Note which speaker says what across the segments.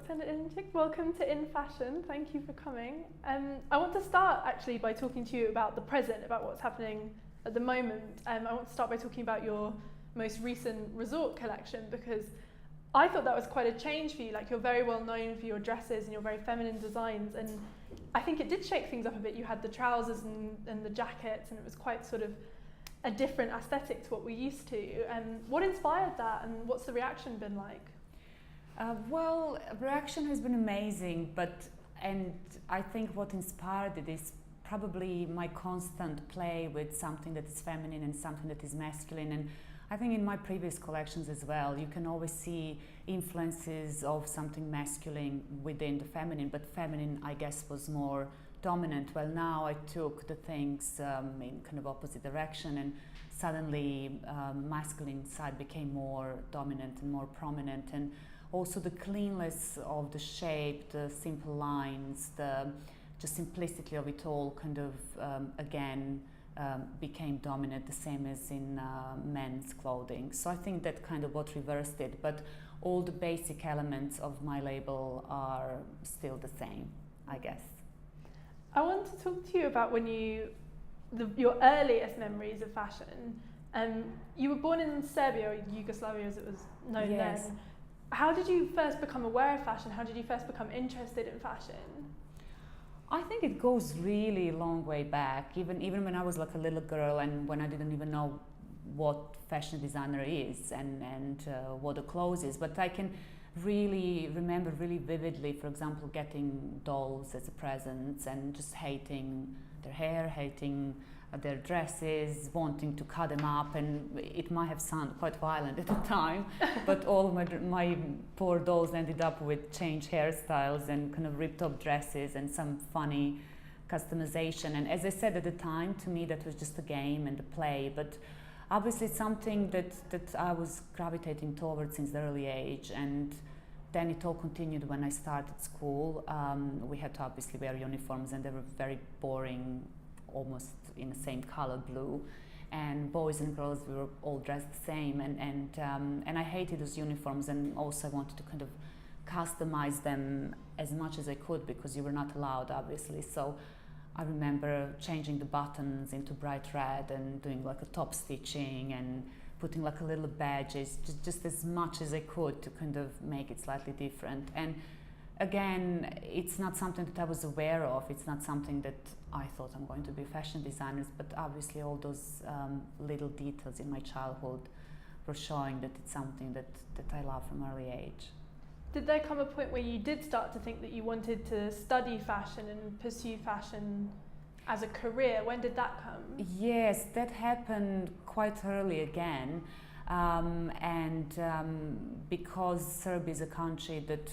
Speaker 1: Roksanda Ilincic. Welcome to In Fashion. Thank you for coming. I want to start actually by talking to you about the present, about what's happening at the moment. I want to start by talking about your most recent resort collection, because I thought that was quite a change for you. Like, you're very well known for your dresses and your very feminine designs, and I think it did shake things up a bit. You had the trousers and the jackets, and it was quite sort of a different aesthetic to what we're used to. What inspired that, and what's the reaction been like?
Speaker 2: Well, reaction has been amazing, and I think what inspired it is probably my constant play with something that is feminine and something that is masculine. And I think in my previous collections as well, you can always see influences of something masculine within the feminine, but feminine, I guess, was more dominant. Well, now I took the things in kind of opposite direction, and suddenly masculine side became more dominant and more prominent. And also the cleanness of the shape, the simple lines, the just simplicity of it all kind of again became dominant, the same as in men's clothing. So I think that kind of what reversed it, but all the basic elements of my label are still the same, I guess.
Speaker 1: I want to talk to you about when your earliest memories of fashion. You were born in Serbia, or Yugoslavia as it was known
Speaker 2: Yes.
Speaker 1: then. How did you first become aware of fashion? How did you first become interested in fashion?
Speaker 2: I think it goes really long way back, even when I was like a little girl, and when I didn't even know what fashion designer is and what the clothes is. But I can really remember really vividly, for example, getting dolls as a present and just hating their hair, hating their dresses, wanting to cut them up, and it might have sounded quite violent at the time, but all of my poor dolls ended up with changed hairstyles and kind of ripped up dresses and some funny customization. And as I said at the time, to me that was just a game and a play, but obviously it's something that I was gravitating towards since the early age. And then it all continued when I started school. We had to obviously wear uniforms, and they were very boring, almost in the same color, blue, and boys and girls, we were all dressed the same, and I hated those uniforms, and also I wanted to kind of customize them as much as I could, because you were not allowed, obviously. So I remember changing the buttons into bright red and doing like a top stitching and putting like a little badges, just as much as I could to kind of make it slightly different. And again, it's not something that I was aware of. It's not something that I thought I'm going to be fashion designers, but obviously all those little details in my childhood were showing that it's something that I love from early age.
Speaker 1: Did there come a point where you did start to think that you wanted to study fashion and pursue fashion as a career? When did that come?
Speaker 2: Yes, that happened quite early again, because Serbia is a country that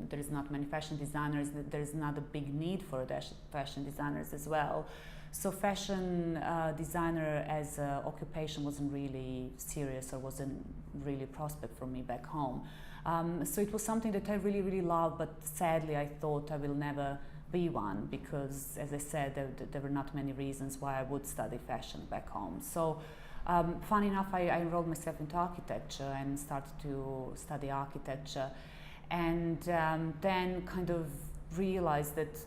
Speaker 2: there is not many fashion designers, there is not a big need for fashion designers as well. So fashion designer as an occupation wasn't really serious, or wasn't really a prospect for me back home. So it was something that I really, really loved, but sadly I thought I will never be one, because as I said, there were not many reasons why I would study fashion back home. So funny enough, I enrolled myself into architecture and started to study architecture. And then kind of realized that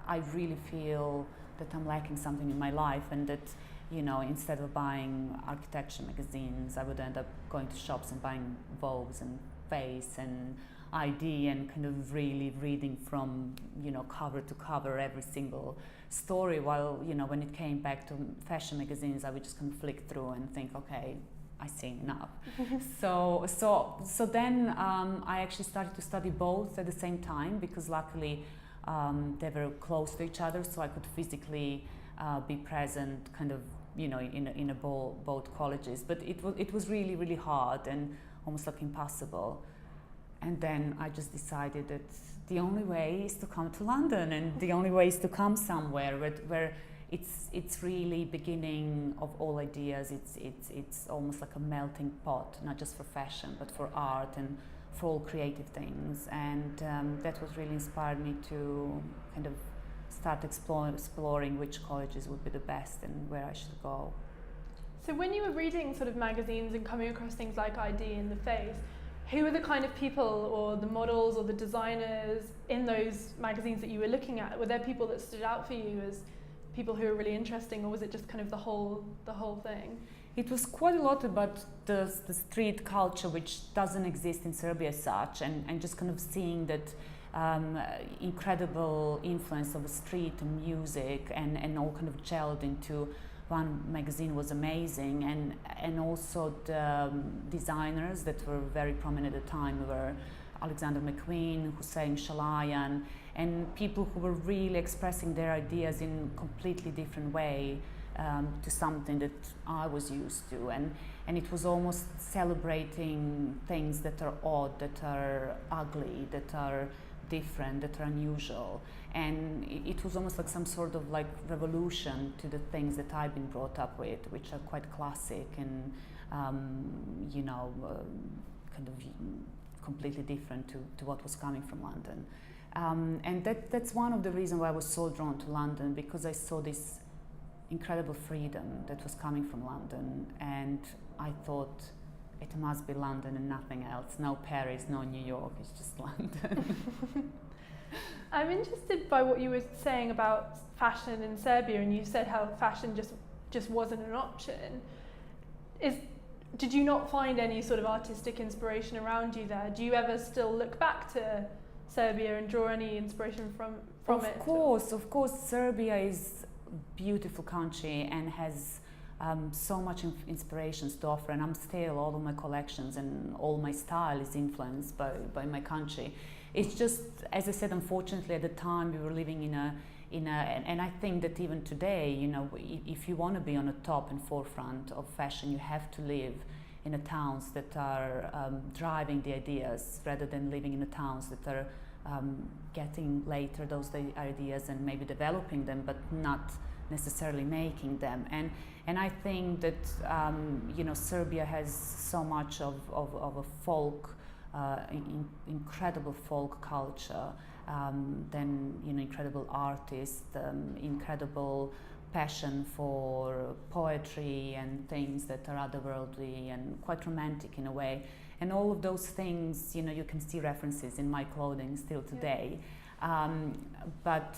Speaker 2: I really feel that I'm lacking something in my life, and that, you know, instead of buying architecture magazines, I would end up going to shops and buying Vogues and Face and ID, and kind of really reading from, you know, cover to cover every single story, while, you know, when it came back to fashion magazines, I would just kind of flick through and think, okay, I see enough. So then I actually started to study both at the same time, because luckily they were close to each other, so I could physically be present, kind of, you know, in both colleges. But it was really, really hard and almost like impossible. And then I just decided that the only way is to come to London, and the only way is to come somewhere where it's really beginning of all ideas. It's almost like a melting pot, not just for fashion, but for art and for all creative things. And that was really inspired me to kind of start exploring which colleges would be the best and where I should go.
Speaker 1: So when you were reading sort of magazines and coming across things like ID in the Face, who were the kind of people or the models or the designers in those magazines that you were looking at? Were there people that stood out for you as people who were really interesting, or was it just kind of the whole thing?
Speaker 2: It was quite a lot about the street culture, which doesn't exist in Serbia as such, and just kind of seeing that incredible influence of the street and music and all kind of gelled into one magazine was amazing, and also the designers that were very prominent at the time were Alexander McQueen, Hussein Shalayan, and people who were really expressing their ideas in a completely different way to something that I was used to, and it was almost celebrating things that are odd, that are ugly, that are different, that are unusual, and it was almost like some sort of like revolution to the things that I've been brought up with, which are quite classic and kind of completely different to what was coming from London, and that's one of the reasons why I was so drawn to London, because I saw this incredible freedom that was coming from London, and I thought it must be London and nothing else. No Paris, no New York, it's just London.
Speaker 1: I'm interested by what you were saying about fashion in Serbia, and you said how fashion just wasn't an option. Did you not find any sort of artistic inspiration around you there? Do you ever still look back to Serbia and draw any inspiration from it?
Speaker 2: Of course, Serbia is beautiful country and has so much inspirations to offer, and I'm still, all of my collections and all my style is influenced by my country. It's just, as I said, unfortunately at the time we were living in a and I think that even today, if you want to be on the top and forefront of fashion, you have to live in the towns that are driving the ideas, rather than living in the towns that are getting later those ideas and maybe developing them, but not necessarily making them. And I think that Serbia has so much of a folk, incredible folk culture, then incredible artists, incredible passion for poetry and things that are otherworldly and quite romantic in a way. And all of those things, you can see references in my clothing still today. Yeah. But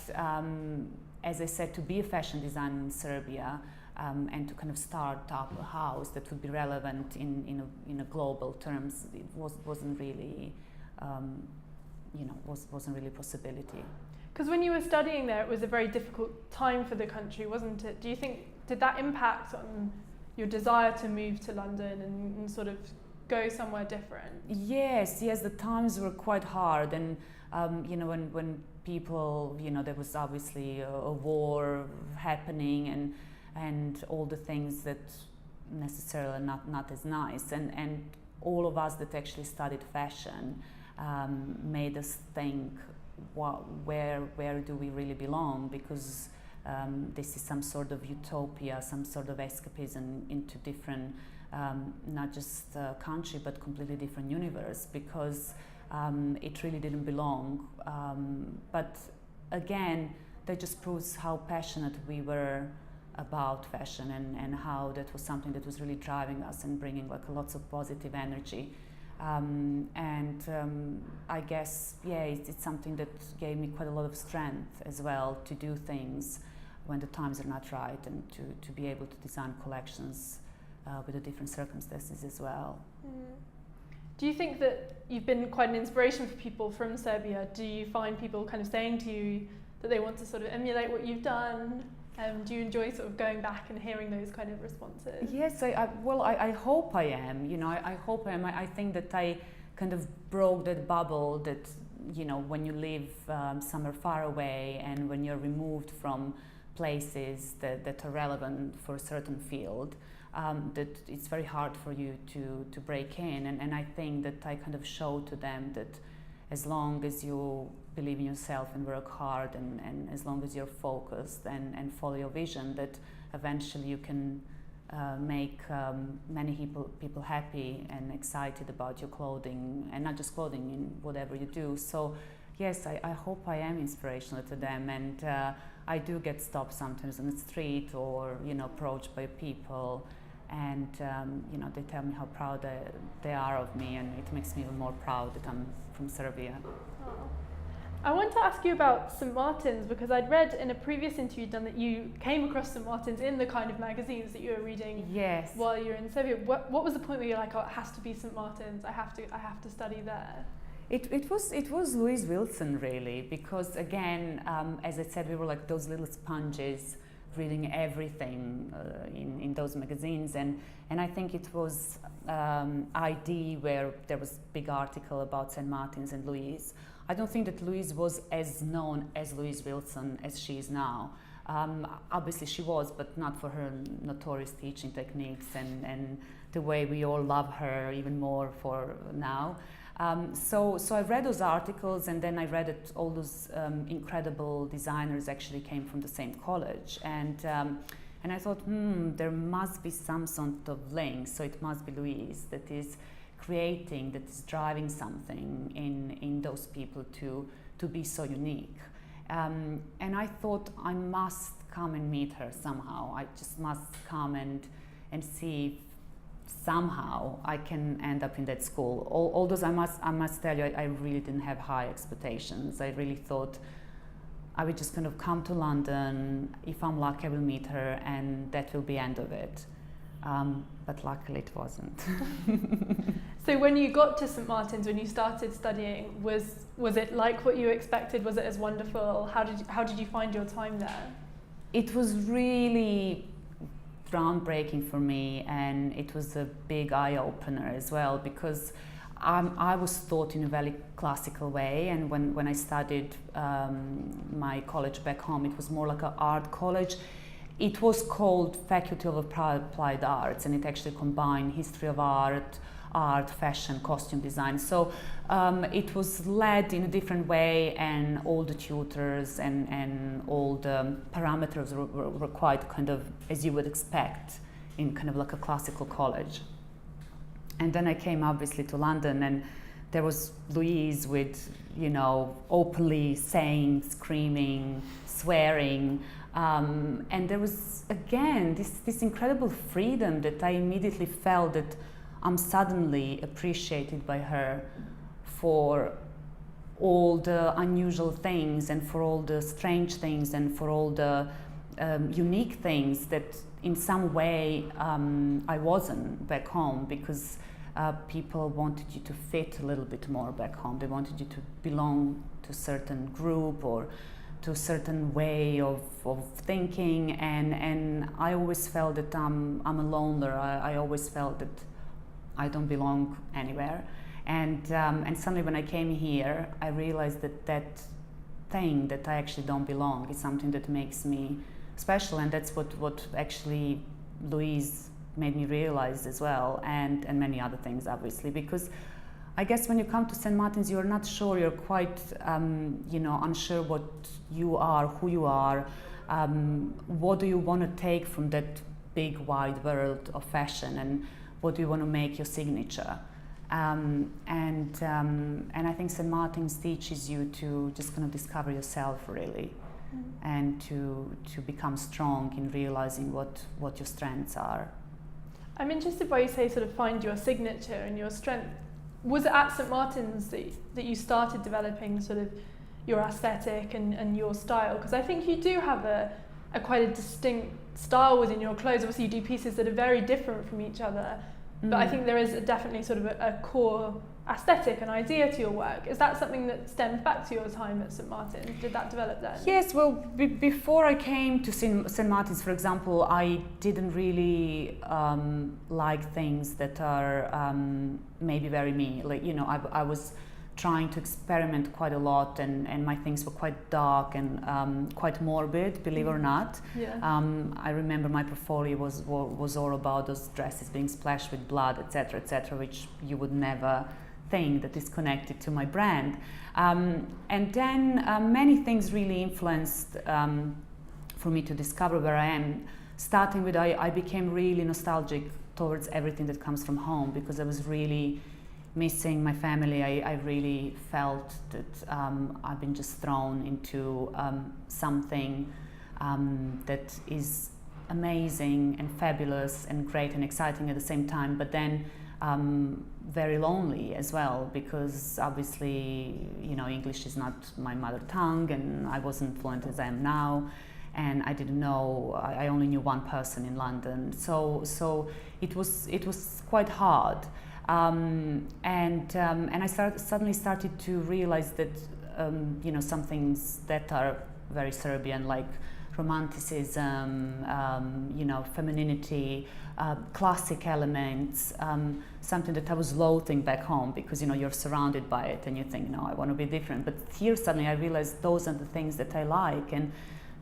Speaker 2: as I said, to be a fashion designer in Serbia and to kind of start up a house that would be relevant in a global terms, it wasn't really, wasn't really a possibility.
Speaker 1: Because when you were studying there, it was a very difficult time for the country, wasn't it? Do you think, did that impact on your desire to move to London and sort of go somewhere different?
Speaker 2: Yes, the times were quite hard, and when people, there was obviously a war happening, and all the things that necessarily not as nice, and all of us that actually studied fashion made us think, where do we really belong? Because this is some sort of utopia, some sort of escapism into different, not just country, but completely different universe, because it really didn't belong. But again, that just proves how passionate we were about fashion, and how that was something that was really driving us and bringing like lots of positive energy. I guess, it's something that gave me quite a lot of strength as well to do things when the times are not right, and to be able to design collections with the different circumstances as well.
Speaker 1: Mm. Do you think that you've been quite an inspiration for people from Serbia? Do you find people kind of saying to you that they want to sort of emulate what you've done? Do you enjoy sort of going back and hearing those kind of responses?
Speaker 2: Yes, I hope I am. I hope I am. I think that I kind of broke that bubble that, when you live somewhere far away, and when you're removed from places that are relevant for a certain field, that it's very hard for you to break in. And I think that I kind of show to them that as long as you believe in yourself and work hard, and as long as you're focused and follow your vision, that eventually you can make many people happy and excited about your clothing, and not just clothing, in whatever you do. So yes, I hope I am inspirational to them, and I do get stopped sometimes on the street, or approached by people, and you know, they tell me how proud they are of me, and it makes me even more proud that I'm from Serbia.
Speaker 1: Oh. I want to ask you about St. Martin's, because I'd read in a previous interview you'd done that you came across St. Martin's in the kind of magazines that you were reading.
Speaker 2: Yes.
Speaker 1: While you were in Serbia. What was the point where you're like, oh, it has to be St. Martin's, I have to study there? It
Speaker 2: was Louise Wilson, really, because again, as I said, we were like those little sponges reading everything in those magazines, and I think it was ID where there was a big article about St. Martin's and Louise. I don't think that Louise was as known as Louise Wilson as she is now. Obviously she was, but not for her notorious teaching techniques and the way we all love her even more for now. So I read those articles, and then I read that all those incredible designers actually came from the same college, and I thought, there must be some sort of link. So it must be Louise that is creating, that is driving something in those people to be so unique. And I thought I must come and meet her somehow. I just must come and see if somehow I can end up in that school. Although I must tell you, I really didn't have high expectations. I really thought I would just kind of come to London. If I'm lucky, I will meet her, and that will be end of it. But luckily it wasn't.
Speaker 1: So when you got to St. Martin's, when you started studying, was it like what you expected? Was it as wonderful? How did you find your time there?
Speaker 2: It was really groundbreaking for me, and it was a big eye-opener as well, because I was taught in a very classical way, and when I studied my college back home, it was more like an art college. It was called Faculty of Applied Arts, and it actually combined history of art, fashion, costume design. So it was led in a different way, and all the tutors and all the parameters were quite kind of as you would expect in kind of like a classical college. And then I came obviously to London, and there was Louise with, you know, openly saying, screaming, swearing. And there was, again, this incredible freedom that I immediately felt that I'm suddenly appreciated by her for all the unusual things, and for all the strange things, and for all the unique things that in some way I wasn't back home, because people wanted you to fit a little bit more back home. They wanted you to belong to a certain group or to a certain way of thinking, and I always felt that I'm a loner. I always felt that I don't belong anywhere, and suddenly when I came here, I realized that thing that I actually don't belong is something that makes me special, and that's what actually Louise made me realize as well, and many other things obviously, because I guess when you come to St. Martin's, you're not sure, you're quite, unsure what you are, who you are, what do you want to take from that big wide world of fashion, and what do you want to make your signature. And I think St. Martin's teaches you to just kind of discover yourself really, and to become strong in realizing what your strengths are.
Speaker 1: I'm interested why you say sort of find your signature and your strength. Was it at St. Martin's that you started developing sort of your aesthetic and your style? Because I think you do have a quite a distinct style within your clothes. Obviously you do pieces that are very different from each other, but I think there is definitely sort of a core aesthetic and idea to your work. Is that something that stems back to your time at St. Martin's? Did that develop then?
Speaker 2: Yes, well, before I came to St. Martin's, for example, I didn't really like things that are maybe very me. Like, you know, I was trying to experiment quite a lot, and my things were quite dark and quite morbid, believe it or not.
Speaker 1: Yeah.
Speaker 2: I remember my portfolio was all about those dresses being splashed with blood, etc., which you would never think that is connected to my brand. And then many things really influenced for me to discover where I am. Starting with I became really nostalgic towards everything that comes from home, because I was really missing my family. I really felt that I've been just thrown into something that is amazing and fabulous and great and exciting at the same time, but then very lonely as well, because obviously, you know, English is not my mother tongue, and I wasn't fluent as I am now, and I didn't know, I only knew one person in London, so it was quite hard, and I suddenly started to realize that you know, some things that are very Serbian, like romanticism, you know, femininity, classic elements, something that I was loathing back home, because, you know, you're surrounded by it and you think, no, I want to be different. But here suddenly I realized those are the things that I like, and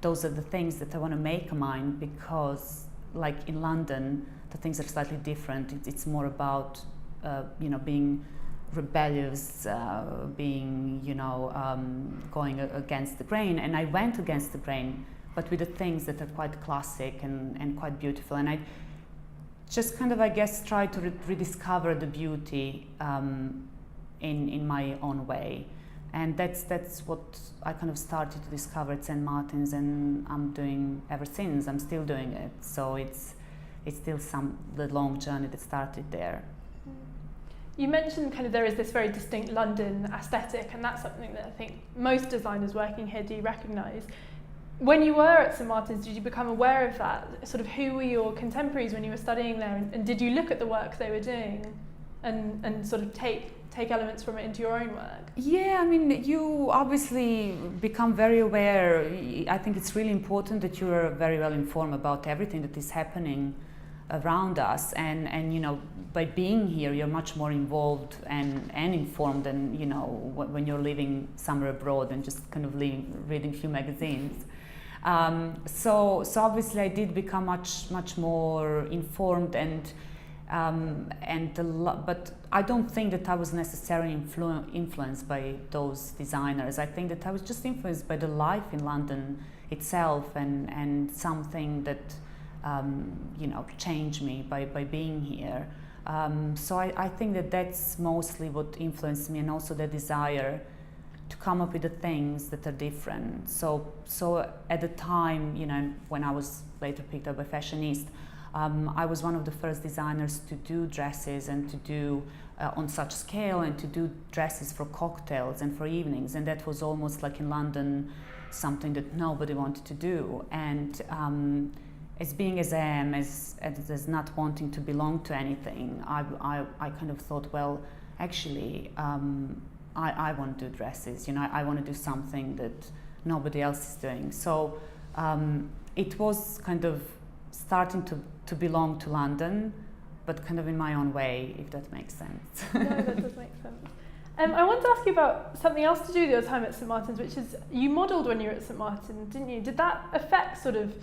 Speaker 2: those are the things that I want to make mine, because like in London, the things are slightly different. It's more about, you know, being rebellious, being, you know, going against the grain. And I went against the grain, but with the things that are quite classic and quite beautiful. And I just kind of, I guess, try to rediscover the beauty in my own way. And that's what I kind of started to discover at St. Martin's, and I'm doing ever since. I'm still doing it. So it's still the long journey that started there.
Speaker 1: You mentioned kind of there is this very distinct London aesthetic, and that's something that I think most designers working here do recognise. When you were at St. Martin's, did you become aware of that? Sort of who were your contemporaries when you were studying there, and did you look at the work they were doing and sort of take elements from it into your own work?
Speaker 2: Yeah, I mean, you obviously become very aware. I think it's really important that you are very well informed about everything that is happening around us, and you know, by being here you're much more involved and informed than, you know, when you're living somewhere abroad and just kind of reading a few magazines. So obviously I did become much more informed, but I don't think that I was necessarily influenced by those designers. I think that I was just influenced by the life in London itself, and something that you know, changed me by being here. So I think that that's mostly what influenced me, and also the desire to come up with the things that are different. So at the time, you know, when I was later picked up by Fashion East, I was one of the first designers to do dresses and to do on such scale, and to do dresses for cocktails and for evenings, and that was almost like in London something that nobody wanted to do. And as being as I am, as not wanting to belong to anything, I kind of thought, well, actually, I want to do dresses. You know, I want to do something that nobody else is doing. So it was kind of starting to belong to London, but kind of in my own way, if that makes sense.
Speaker 1: No, that does make sense. I want to ask you about something else to do with your time at St. Martin's, which is you modelled when you were at St. Martin's, didn't you? Did that affect sort of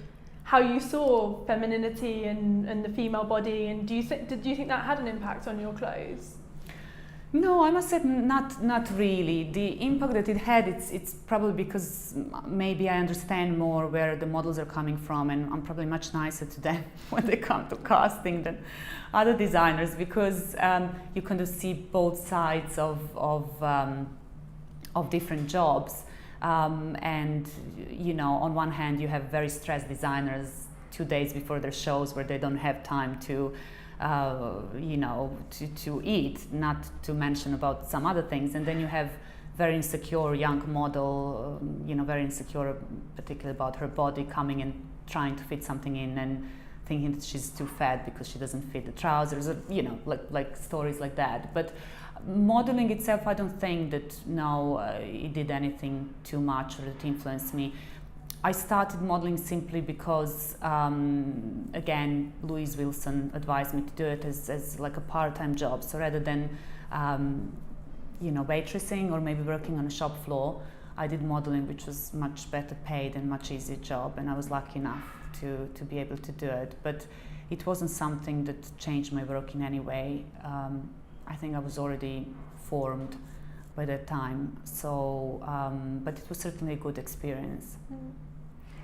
Speaker 1: how you saw femininity and the female body, and do you think that had an impact on your clothes?
Speaker 2: No, I must say not really. The impact that it had, it's probably because maybe I understand more where the models are coming from, and I'm probably much nicer to them when they come to casting than other designers, because you kind of see both sides of different jobs. And you know, on one hand you have very stressed designers 2 days before their shows, where they don't have time to you know, to eat, not to mention about some other things. And then you have very insecure young model, you know, very insecure particularly about her body, coming and trying to fit something in and thinking that she's too fat because she doesn't fit the trousers, or, you know, like stories like that. But modeling itself, I don't think that, no, it did anything too much or it influenced me. I started modeling simply because, again, Louise Wilson advised me to do it as like a part-time job. So rather than, you know, waitressing or maybe working on a shop floor, I did modeling, which was much better paid and much easier job. And I was lucky enough to be able to do it. But it wasn't something that changed my work in any way. I think I was already formed by that time. So, but it was certainly a good experience.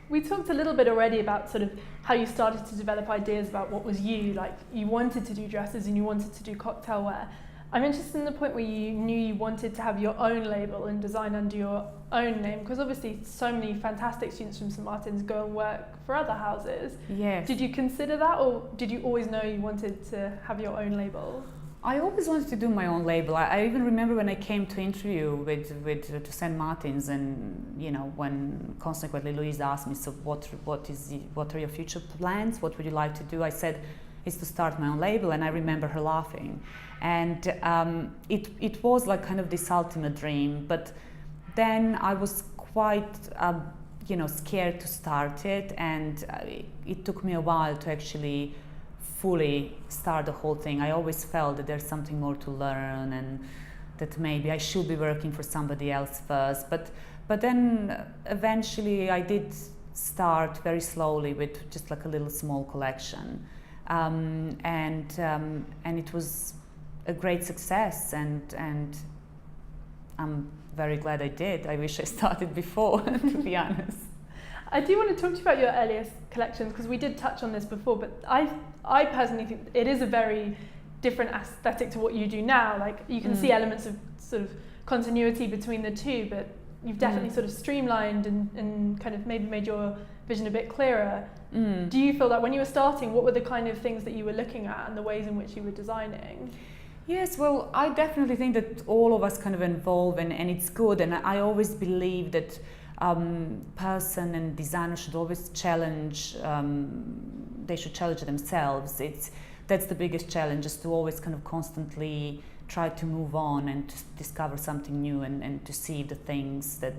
Speaker 1: We talked a little bit already about sort of how you started to develop ideas about what was you, like you wanted to do dresses and you wanted to do cocktail wear. I'm interested in the point where you knew you wanted to have your own label and design under your own name, because obviously so many fantastic students from St Martin's go and work for other houses.
Speaker 2: Yes.
Speaker 1: Did you consider that, or did you always know you wanted to have your own label?
Speaker 2: I always wanted to do my own label. I even remember when I came to interview to St Martin's, and when consequently Louise asked me, so what are your future plans? What would you like to do? I said, it's to start my own label, and I remember her laughing. And it was like kind of this ultimate dream, but then I was quite scared to start it, and it took me a while to actually fully start the whole thing. I always felt that there's something more to learn, and that maybe I should be working for somebody else first. But then eventually I did start very slowly with just like a little small collection, and it was a great success, and I'm very glad I did. I wish I started before, to be honest.
Speaker 1: I do want to talk to you about your earliest collections, because we did touch on this before, but I personally think it is a very different aesthetic to what you do now. Like, you can see elements of sort of continuity between the two, but you've definitely sort of streamlined and kind of maybe made your vision a bit clearer. Do you feel that when you were starting, what were the kind of things that you were looking at and the ways in which you were designing?
Speaker 2: Yes, well, I definitely think that all of us kind of evolve, and it's good, and I always believe that person and designer should always challenge, they should challenge themselves. That's the biggest challenge, is to always kind of constantly try to move on and to discover something new, and to see the things that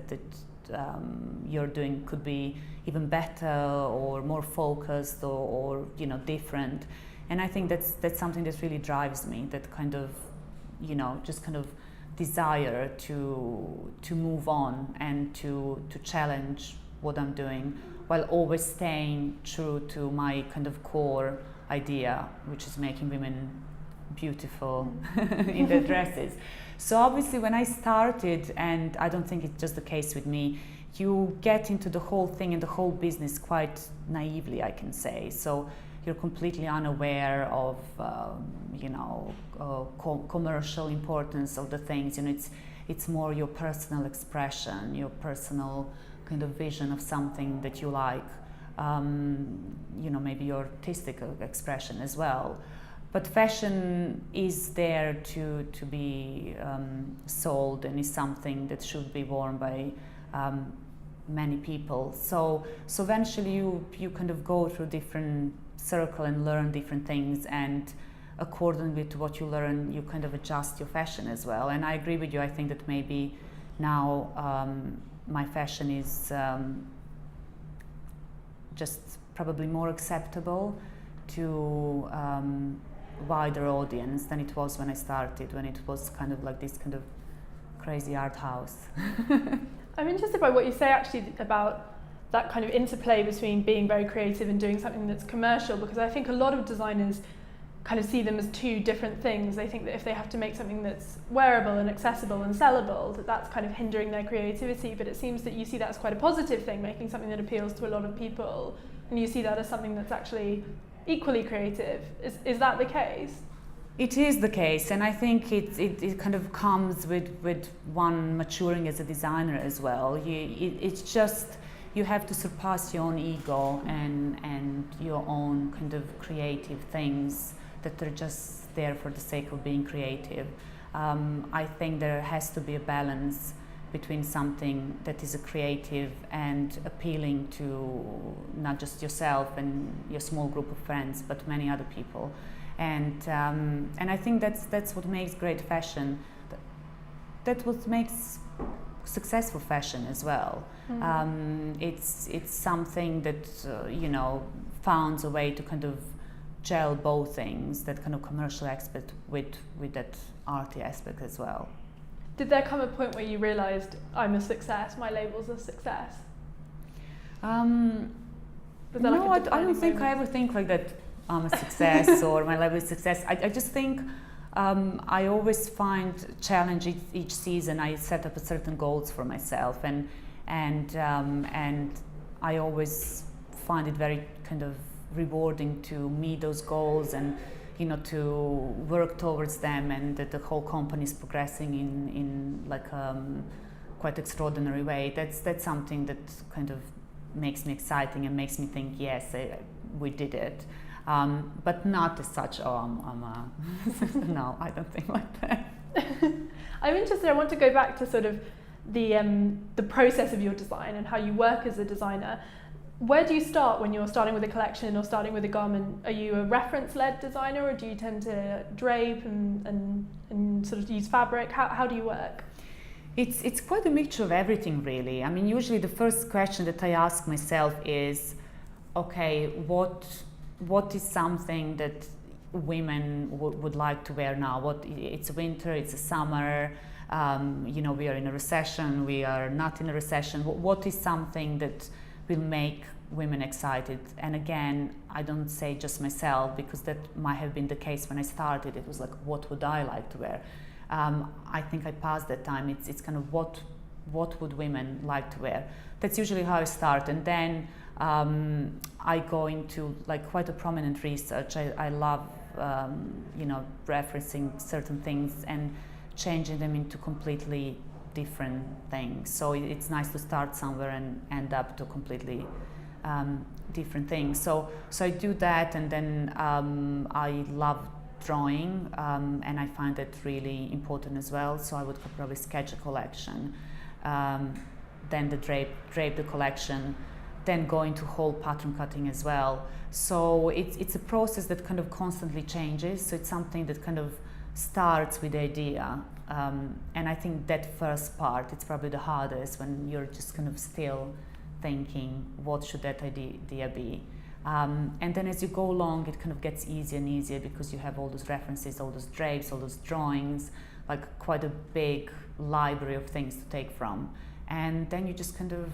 Speaker 2: you're doing could be even better or more focused or different. And I think that's something that really drives me, that kind of just kind of desire to move on and to challenge what I'm doing, while always staying true to my kind of core idea, which is making women beautiful in their dresses. So obviously when I started, and I don't think it's just the case with me, you get into the whole thing and the whole business quite naively, I can say. So you're completely unaware of commercial importance of the things. It's more your personal expression, your personal kind of vision of something that you like, maybe your artistic expression as well. But fashion is there to be sold, and is something that should be worn by many people. So eventually you kind of go through different circle and learn different things, and accordingly to what you learn, you kind of adjust your fashion as well. And I agree with you. I think that maybe now my fashion is just probably more acceptable to wider audience than it was when I started, when it was kind of like this kind of crazy art house.
Speaker 1: I'm interested by what you say actually about that kind of interplay between being very creative and doing something that's commercial, because I think a lot of designers kind of see them as two different things. They think that if they have to make something that's wearable and accessible and sellable, that's kind of hindering their creativity. But it seems that you see that as quite a positive thing, making something that appeals to a lot of people, and you see that as something that's actually equally creative. Is that the case?
Speaker 2: It is the case, and I think it kind of comes with one maturing as a designer as well. It's just, you have to surpass your own ego and your own kind of creative things that are just there for the sake of being creative. I think there has to be a balance between something that is a creative and appealing to not just yourself and your small group of friends, but many other people. And I think that's what makes great fashion. That's what makes successful fashion as well. It's something that found a way to kind of gel both things, that kind of commercial aspect with that arty aspect as well.
Speaker 1: Did there come a point where you realised, I'm a success, my label's a success?
Speaker 2: No, I don't think I ever think like that. I'm a success or my label is success. I just think I always find challenge each season. I set up a certain goals for myself, and I always find it very kind of rewarding to meet those goals and to work towards them, and that the whole company is progressing in like quite extraordinary way. That's something that kind of makes me exciting and makes me think, yes, we did it. But not as such, I'm a no, I don't think like that.
Speaker 1: I'm interested, I want to go back to sort of the process of your design and how you work as a designer. Where do you start when you're starting with a collection or starting with a garment? Are you a reference-led designer, or do you tend to drape and sort of use fabric? How do you work?
Speaker 2: It's quite a mixture of everything, really. I mean, usually the first question that I ask myself is, okay, what is something that women would like to wear now? It's winter, it's a summer, we are in a recession, we are not in a recession. What is something that will make women excited? And again, I don't say just myself, because that might have been the case when I started. It was like, what would I like to wear? I think I passed that time. It's kind of what would women like to wear? That's usually how I start, and then I go into like quite a prominent research. I love referencing certain things and changing them into completely different things. So it's nice to start somewhere and end up to completely different things. So I do that, and then I love drawing, and I find that really important as well. So I would probably sketch a collection, then drape the collection, then go into whole pattern cutting as well. So it's a process that kind of constantly changes. So it's something that kind of starts with the idea, and I think that first part, it's probably the hardest, when you're just kind of still thinking, what should that idea be? And then as you go along, it kind of gets easier and easier, because you have all those references, all those drapes, all those drawings, like quite a big library of things to take from. And then you just kind of,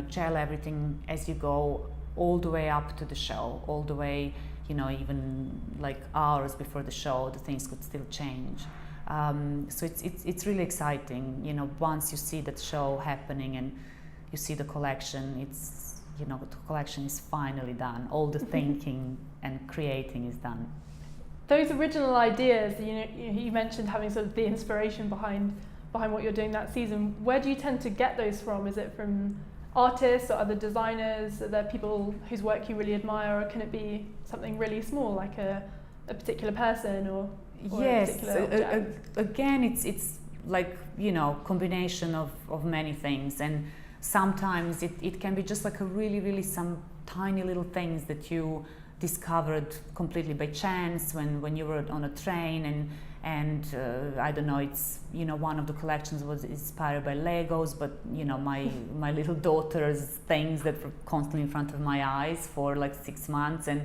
Speaker 2: gel everything as you go, all the way up to the show, all the way, even like hours before the show, the things could still change. So it's really exciting, once you see that show happening and you see the collection, the collection is finally done. All the thinking and creating is done.
Speaker 1: Those original ideas, you mentioned having sort of the inspiration behind what you're doing that season. Where do you tend to get those from? Is it from artists or other designers? Are there people whose work you really admire, or can it be something really small, like a particular person or
Speaker 2: yes,
Speaker 1: a particular object?
Speaker 2: Again, it's like, combination of many things, and sometimes it can be just like a really some tiny little things that you discovered completely by chance when you were on a train, and I don't know, it's one of the collections was inspired by Legos, but my little daughter's things that were constantly in front of my eyes for like 6 months, and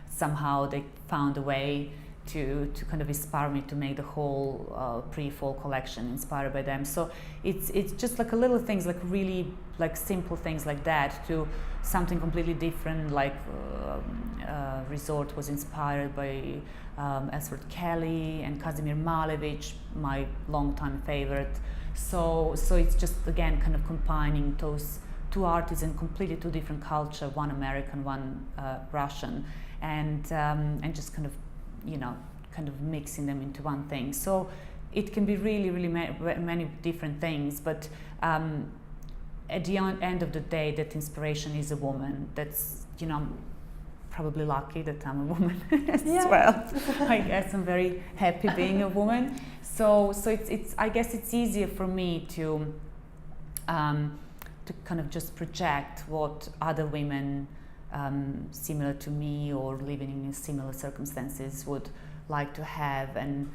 Speaker 2: somehow they found a way to kind of inspire me to make the whole pre-fall collection inspired by them. So it's just like a little things, like really like simple things like that, to something completely different, like Resort was inspired by Elsford Kelly and Kazimir Malevich, my longtime favorite. So it's just, again, kind of combining those two artists in completely two different culture, one American, one Russian, and just kind of mixing them into one thing. So it can be really many different things, but at the end of the day, that inspiration is a woman. That's, I'm probably lucky that I'm a woman as well. I guess I'm very happy being a woman. So it's I guess it's easier for me to kind of just project what other women similar to me or living in similar circumstances would like to have, and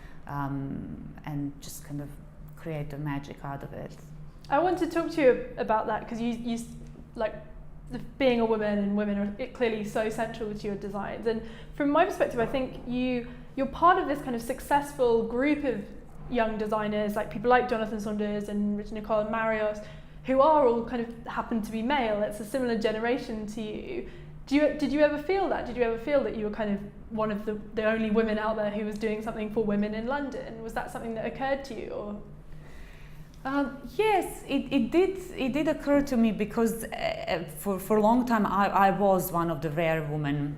Speaker 2: just kind of create the magic out of it.
Speaker 1: I want to talk to you about that, because you like being a woman, and women are clearly so central to your designs. And from my perspective, I think you're part of this kind of successful group of young designers, like people like Jonathan Saunders and Richard Nicole and Marios, who are all kind of happen to be male. It's a similar generation to you. Did you ever feel that? Did you ever feel that you were kind of one of the only women out there who was doing something for women in London? Was that something that occurred to you? Or?
Speaker 2: Yes, it did occur to me, because for a long time I was one of the rare women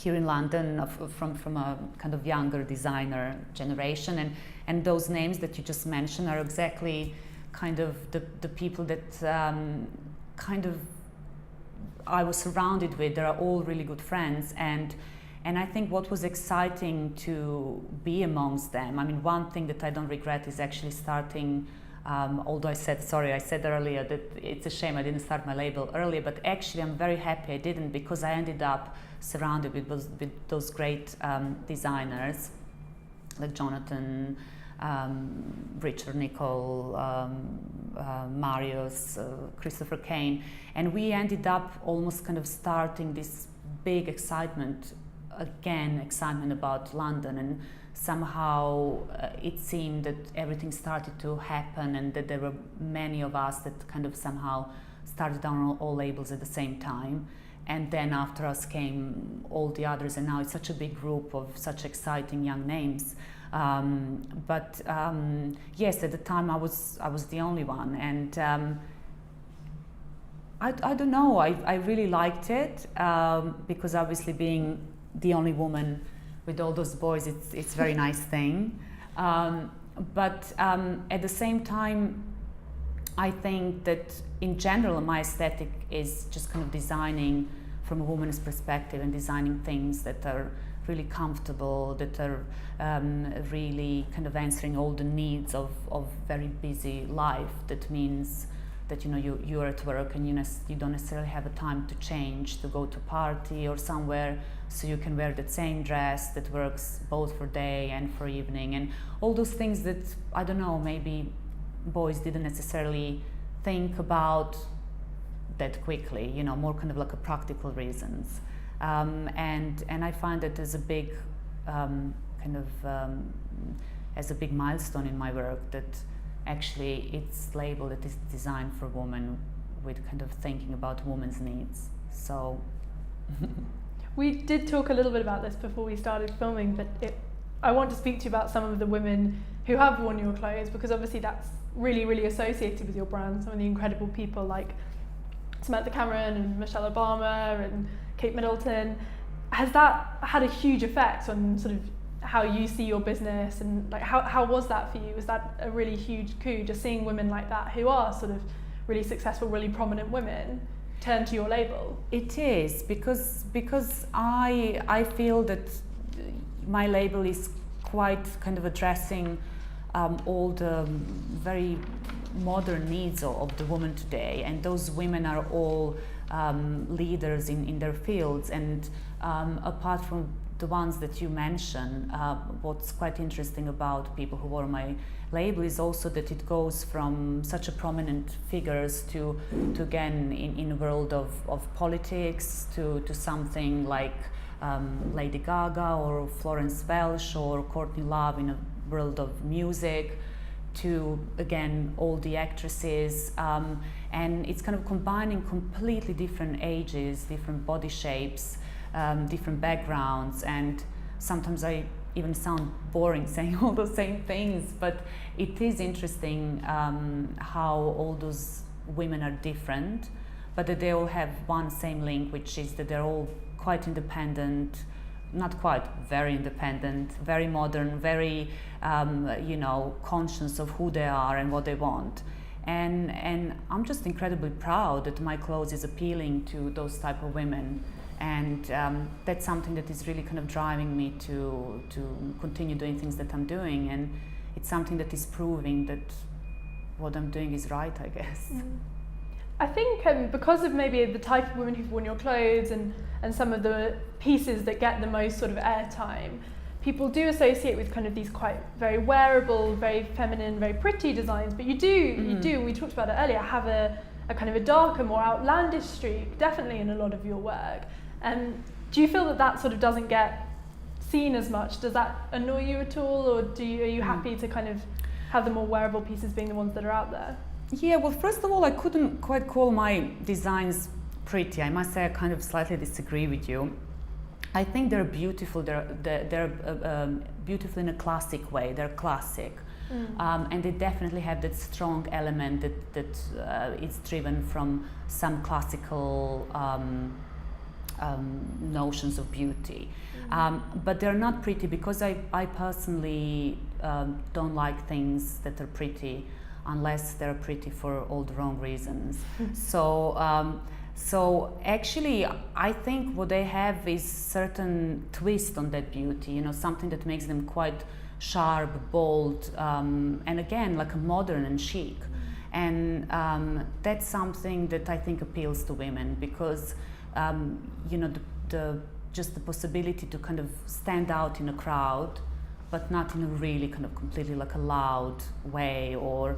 Speaker 2: here in London from a kind of younger designer generation, and those names that you just mentioned are exactly kind of the people that kind of I was surrounded with. They're all really good friends, and I think what was exciting to be amongst them, I mean, one thing that I don't regret is actually starting, although I said earlier that it's a shame I didn't start my label earlier, but actually I'm very happy I didn't, because I ended up surrounded with those great designers like Jonathan, Richard Nicol, Marius, Christopher Kane, and we ended up almost kind of starting this big excitement about London, and somehow it seemed that everything started to happen, and that there were many of us that kind of somehow started down all labels at the same time, and then after us came all the others, and now it's such a big group of such exciting young names. But yes, at the time I was the only one, and I don't know, I really liked it, because obviously being the only woman with all those boys, it's a very nice thing. But at the same time, I think that in general my aesthetic is just kind of designing from a woman's perspective, and designing things that are really comfortable, that are really kind of answering all the needs of very busy life. That means that, you know, you're at work and you don't necessarily have a time to change, to go to a party or somewhere, so you can wear that same dress that works both for day and for evening, and all those things that, I don't know, maybe boys didn't necessarily think about that quickly, you know, more kind of like a practical reasons. And I find that as a big as a big milestone in my work, that actually it's labeled that it's designed for women, with kind of thinking about women's needs. So
Speaker 1: we did talk a little bit about this before we started filming, but I want to speak to you about some of the women who have worn your clothes, because obviously that's really, really associated with your brand. Some of the incredible people like Samantha Cameron and Michelle Obama and Kate Middleton. Has that had a huge effect on sort of how you see your business, and like how was that for you? Was that a really huge coup, just seeing women like that who are sort of really successful, really prominent women turn to your label?
Speaker 2: It is, because I feel that my label is quite kind of addressing all the very modern needs of the woman today, and those women are all leaders in their fields, and apart from the ones that you mentioned, what's quite interesting about people who wore my label is also that it goes from such a prominent figures to again in the world of politics, to something like Lady Gaga or Florence Welch or Courtney Love in a world of music, to again all the actresses, and it's kind of combining completely different ages, different body shapes, different backgrounds, and sometimes I even sound boring saying all the same things, but it is interesting how all those women are different, but that they all have one same link, which is that they're all quite independent, not quite, very independent, very modern, very conscious of who they are and what they want. And I'm just incredibly proud that my clothes is appealing to those type of women, and that's something that is really kind of driving me to continue doing things that I'm doing, and it's something that is proving that what I'm doing is right, I guess.
Speaker 1: I think because of maybe the type of women who've worn your clothes and some of the pieces that get the most sort of airtime, people do associate with kind of these quite very wearable, very feminine, very pretty designs, but you do, we talked about it earlier, have a kind of a darker, more outlandish streak, definitely in a lot of your work. Do you feel that sort of doesn't get seen as much? Does that annoy you at all, or are you happy to kind of have the more wearable pieces being the ones that are out there?
Speaker 2: Yeah, well, first of all, I couldn't quite call my designs pretty. I must say I kind of slightly disagree with you. I think they're beautiful. They're beautiful in a classic way. They're classic, and they definitely have that strong element that is driven from some classical notions of beauty. But they're not pretty because I personally don't like things that are pretty unless they're pretty for all the wrong reasons. So actually, I think what they have is certain twist on that beauty, you know, something that makes them quite sharp, bold, and again, like a modern and chic. And that's something that I think appeals to women because, you know, just the possibility to kind of stand out in a crowd, but not in a really kind of completely like a loud way, or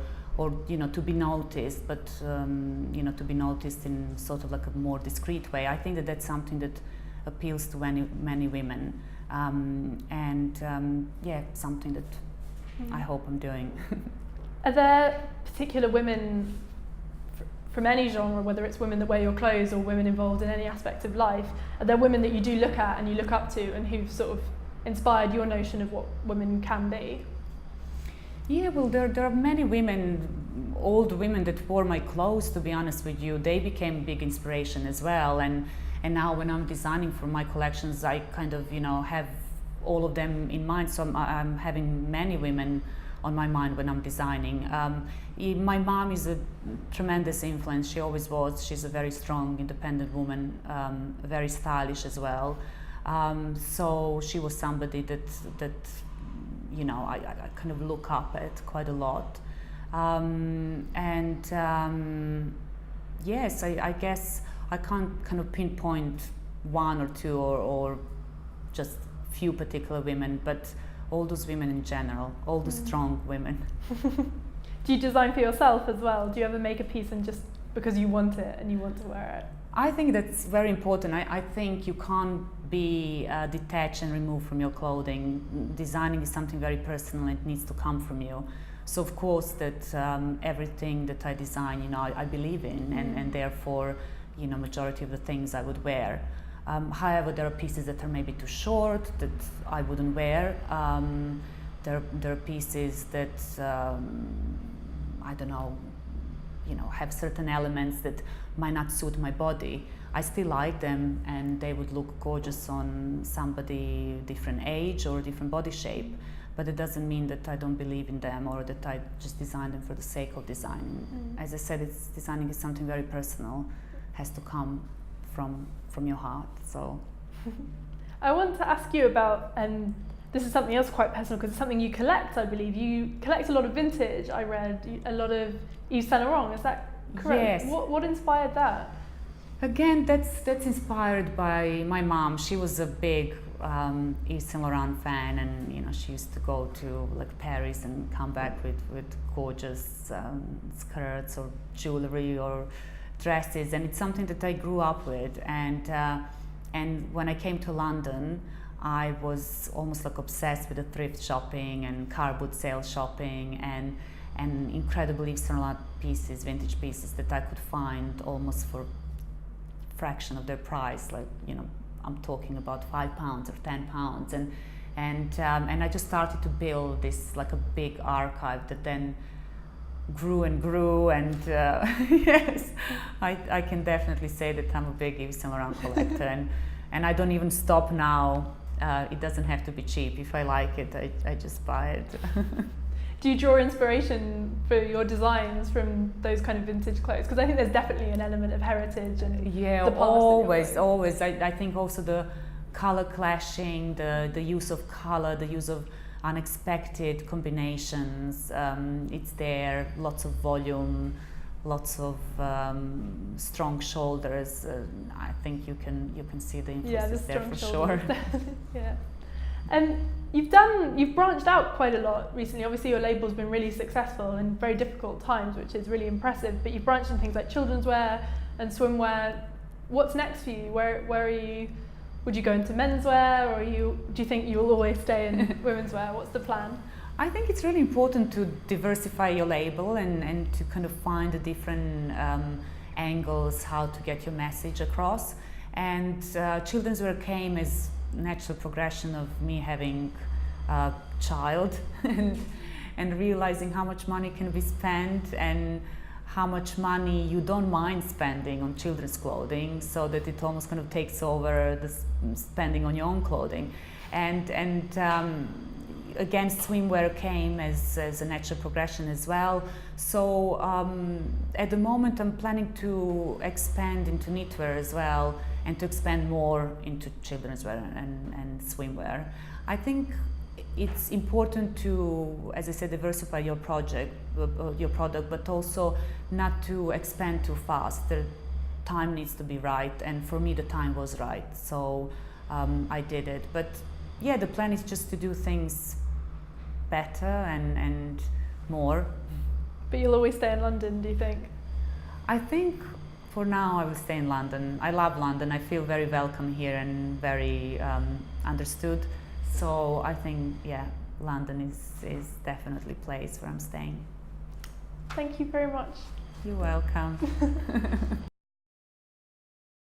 Speaker 2: you know, to be noticed, but you know, to be noticed in sort of like a more discreet way. I think that that's something that appeals to many women, and yeah, something that I hope I'm doing.
Speaker 1: Are there particular women from any genre, whether it's women that wear your clothes or women involved in any aspect of life, are there women that you do look at and you look up to and who've sort of inspired your notion of what women can be?
Speaker 2: Yeah, well, there are many women, old women that wore my clothes, to be honest with you. They became big inspiration as well. And now when I'm designing for my collections, I kind of, you know, have all of them in mind. So I'm having many women on my mind when I'm designing. My mom is a tremendous influence. She always was. She's a very strong, independent woman, very stylish as well. So she was somebody that you know, I kind of look up at quite a lot. Yes, I guess I can't kind of pinpoint one or two or just few particular women, but all those women in general, all the strong women.
Speaker 1: Do you design for yourself as well? Do you ever make a piece and just because you want it and you want to wear it?
Speaker 2: I think that's very important. I think you can't be detached and removed from your clothing. Designing is something very personal. It needs to come from you. So of course that everything that I design, you know, I believe in, and therefore, you know, majority of the things I would wear. However, there are pieces that are maybe too short that I wouldn't wear. There are pieces that I don't know, you know, have certain elements that might not suit my body. I still like them and they would look gorgeous on somebody different age or different body shape, but it doesn't mean that I don't believe in them or that I just design them for the sake of design. As I said, designing is something very personal, has to come from your heart. So
Speaker 1: I want to ask you about, this is something else quite personal because it's something you collect, I believe. You collect a lot of vintage, I read, a lot of Yves Saint Laurent, is that correct?
Speaker 2: Yes.
Speaker 1: What inspired that?
Speaker 2: Again, that's inspired by my mom. She was a big Yves Saint Laurent fan, and you know, she used to go to like Paris and come back with gorgeous skirts or jewelry or dresses, and it's something that I grew up with. And when I came to London, I was almost like obsessed with the thrift shopping and car boot sale shopping and incredible Yves Saint Laurent pieces, vintage pieces that I could find almost for fraction of their price. Like, you know, I'm talking about £5 or £10, and I just started to build this like a big archive that then grew and grew, and yes, I can definitely say that I'm a big Yves Saint Laurent collector, and I don't even stop now. It doesn't have to be cheap. If I like it, I just buy it.
Speaker 1: Do you draw inspiration for your designs from those kind of vintage clothes? Because I think there's definitely an element of heritage and
Speaker 2: yeah,
Speaker 1: the past.
Speaker 2: Always. I think also the color clashing, the use of color, the use of unexpected combinations. It's there. Lots of volume, lots of strong shoulders. I think you can see the influences there for sure.
Speaker 1: Yeah. And you've branched out quite a lot recently. Obviously your label's been really successful in very difficult times, which is really impressive, but you've branched in things like children's wear and swimwear. What's next for you? Where are you? Would you go into menswear, or do you think you will always stay in women's wear? What's the plan?
Speaker 2: I think it's really important to diversify your label and to kind of find the different angles, how to get your message across. And children's wear came as natural progression of me having a child and realizing how much money can be spent, and how much money you don't mind spending on children's clothing, so that it almost kind of takes over the spending on your own clothing. And again, swimwear came as a natural progression as well. So at the moment I'm planning to expand into knitwear as well, and to expand more into children's wear and swimwear. I think it's important to, as I said, diversify your product, but also not to expand too fast. The time needs to be right, and for me the time was right, so I did it. But yeah, the plan is just to do things better and more.
Speaker 1: But you'll always stay in London, do you think?
Speaker 2: I think for now I will stay in London. I love London. I feel very welcome here and very understood. So I think, yeah, London is definitely a place where I'm staying.
Speaker 1: Thank you very much.
Speaker 2: You're welcome.